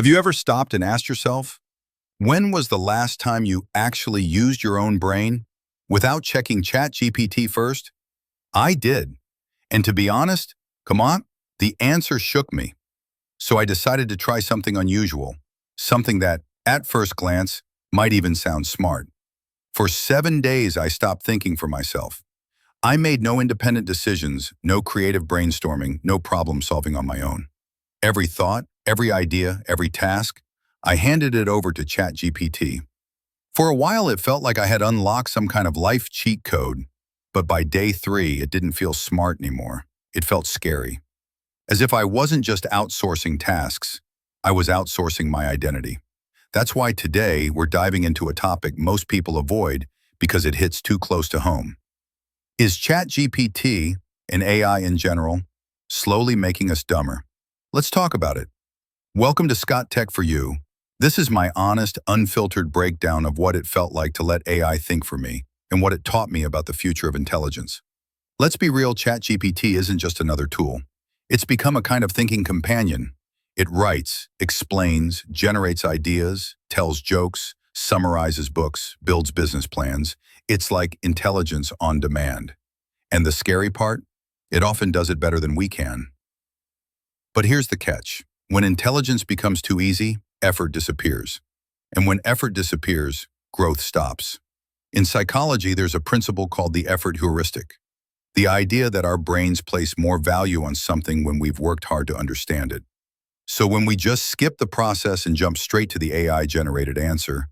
Have you ever stopped and asked yourself, when was the last time you actually used your own brain without checking ChatGPT first? I did. And to be honest, come on, the answer shook me. So I decided to try something unusual, something that, at first glance, might even sound smart. For 7 days, I stopped thinking for myself. I made no independent decisions, no creative brainstorming, no problem solving on my own. Every thought, every idea, every task, I handed it over to ChatGPT. For a while, it felt like I had unlocked some kind of life cheat code, but by day 3, it didn't feel smart anymore. It felt scary. As if I wasn't just outsourcing tasks, I was outsourcing my identity. That's why today we're diving into a topic most people avoid because it hits too close to home. Is ChatGPT, and AI in general, slowly making us dumber? Let's talk about it. Welcome to Scot Tech for You. This is my honest, unfiltered breakdown of what it felt like to let AI think for me and what it taught me about the future of intelligence. Let's be real, ChatGPT isn't just another tool. It's become a kind of thinking companion. It writes, explains, generates ideas, tells jokes, summarizes books, builds business plans. It's like intelligence on demand. And the scary part? It often does it better than we can. But here's the catch. When intelligence becomes too easy, effort disappears. And when effort disappears, growth stops. In psychology, there's a principle called the effort heuristic. The idea that our brains place more value on something when we've worked hard to understand it. So when we just skip the process and jump straight to the AI-generated answer,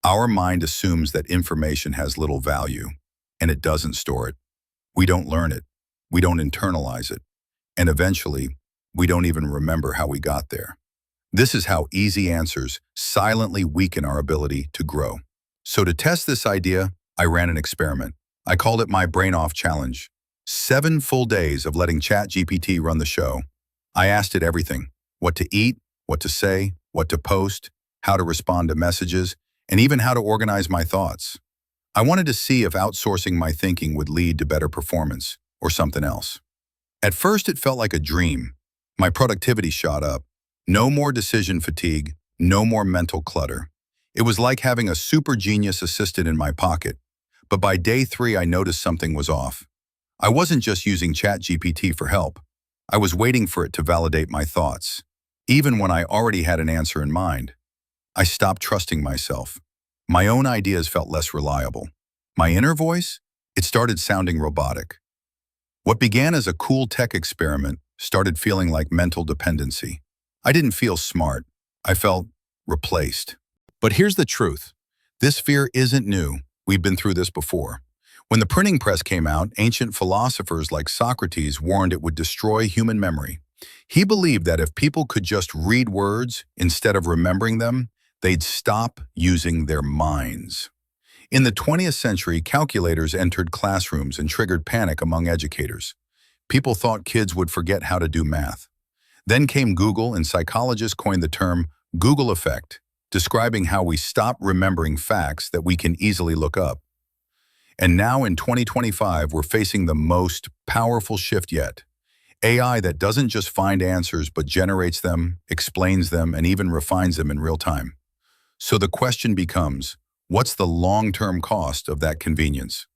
our mind assumes that information has little value, and it doesn't store it. We don't learn it. We don't internalize it. And eventually, we don't even remember how we got there. This is how easy answers silently weaken our ability to grow. So to test this idea, I ran an experiment. I called it my Brain Off Challenge. 7 full days of letting ChatGPT run the show. I asked it everything: what to eat, what to say, what to post, how to respond to messages, and even how to organize my thoughts. I wanted to see if outsourcing my thinking would lead to better performance or something else. At first, it felt like a dream. My productivity shot up. No more decision fatigue, no more mental clutter. It was like having a super genius assistant in my pocket. But by day 3, I noticed something was off. I wasn't just using ChatGPT for help. I was waiting for it to validate my thoughts, even when I already had an answer in mind. I stopped trusting myself. My own ideas felt less reliable. My inner voice? It started sounding robotic. What began as a cool tech experiment started feeling like mental dependency. I didn't feel smart. I felt replaced. But here's the truth. This fear isn't new. We've been through this before. When the printing press came out, ancient philosophers like Socrates warned it would destroy human memory. He believed that if people could just read words instead of remembering them, they'd stop using their minds. In the 20th century, calculators entered classrooms and triggered panic among educators. People thought kids would forget how to do math. Then came Google, and psychologists coined the term Google effect, describing how we stop remembering facts that we can easily look up. And now in 2025, we're facing the most powerful shift yet. AI that doesn't just find answers, but generates them, explains them, and even refines them in real time. So the question becomes, what's the long-term cost of that convenience?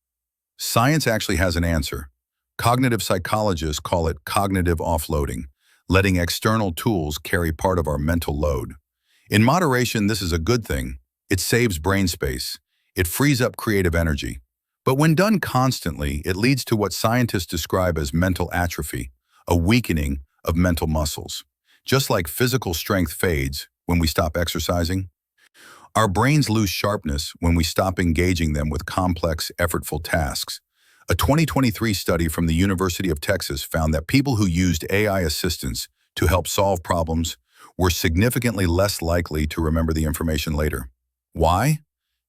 Science actually has an answer. Cognitive psychologists call it cognitive offloading, letting external tools carry part of our mental load. In moderation, this is a good thing. It saves brain space. It frees up creative energy. But when done constantly, it leads to what scientists describe as mental atrophy, a weakening of mental muscles. Just like physical strength fades when we stop exercising, our brains lose sharpness when we stop engaging them with complex, effortful tasks. A 2023 study from the University of Texas found that people who used AI assistants to help solve problems were significantly less likely to remember the information later. Why?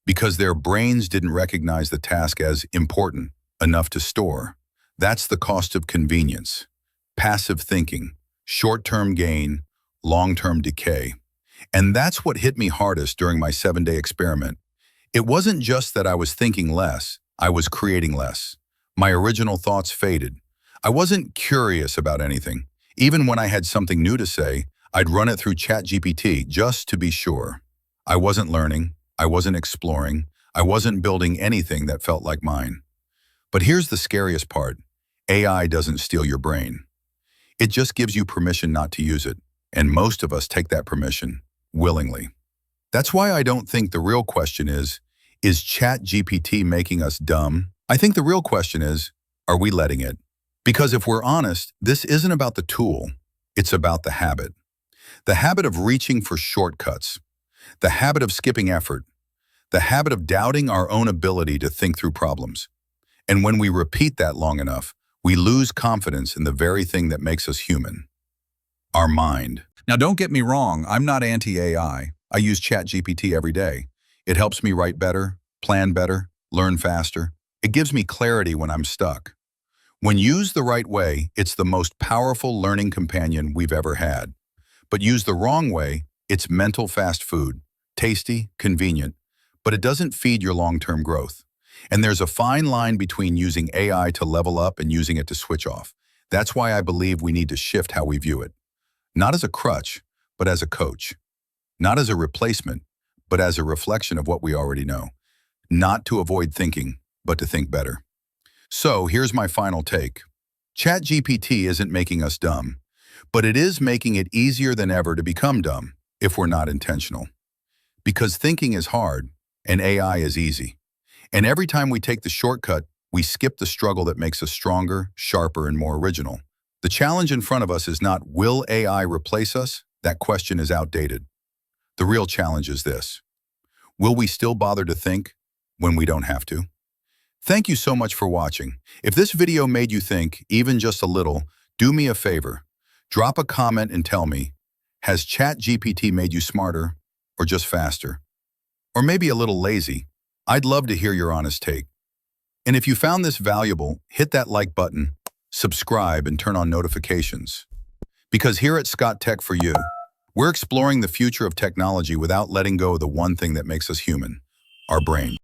Because their brains didn't recognize the task as important enough to store. That's the cost of convenience. Passive thinking, short-term gain, long-term decay. And that's what hit me hardest during my 7-day experiment. It wasn't just that I was thinking less, I was creating less. My original thoughts faded. I wasn't curious about anything. Even when I had something new to say, I'd run it through ChatGPT just to be sure. I wasn't learning, I wasn't exploring, I wasn't building anything that felt like mine. But here's the scariest part. AI doesn't steal your brain. It just gives you permission not to use it, and most of us take that permission willingly. That's why I don't think the real question is ChatGPT making us dumb? I think the real question is, are we letting it? Because if we're honest, this isn't about the tool, it's about the habit. The habit of reaching for shortcuts, the habit of skipping effort, the habit of doubting our own ability to think through problems. And when we repeat that long enough, we lose confidence in the very thing that makes us human, our mind. Now, don't get me wrong, I'm not anti-AI. I use ChatGPT every day. It helps me write better, plan better, learn faster. It gives me clarity when I'm stuck. When used the right way, it's the most powerful learning companion we've ever had. But used the wrong way, it's mental fast food, tasty, convenient, but it doesn't feed your long-term growth. And there's a fine line between using AI to level up and using it to switch off. That's why I believe we need to shift how we view it. Not as a crutch, but as a coach. Not as a replacement, but as a reflection of what we already know. Not to avoid thinking, but to think better. So here's my final take. ChatGPT isn't making us dumb, but it is making it easier than ever to become dumb if we're not intentional. Because thinking is hard and AI is easy. And every time we take the shortcut, we skip the struggle that makes us stronger, sharper, and more original. The challenge in front of us is not, will AI replace us? That question is outdated. The real challenge is this. Will we still bother to think when we don't have to? Thank you so much for watching. If this video made you think, even just a little, do me a favor. Drop a comment and tell me, has ChatGPT made you smarter or just faster? Or maybe a little lazy? I'd love to hear your honest take. And if you found this valuable, hit that like button, subscribe, and turn on notifications. Because here at Scot Tech for You, we're exploring the future of technology without letting go of the one thing that makes us human, our brain.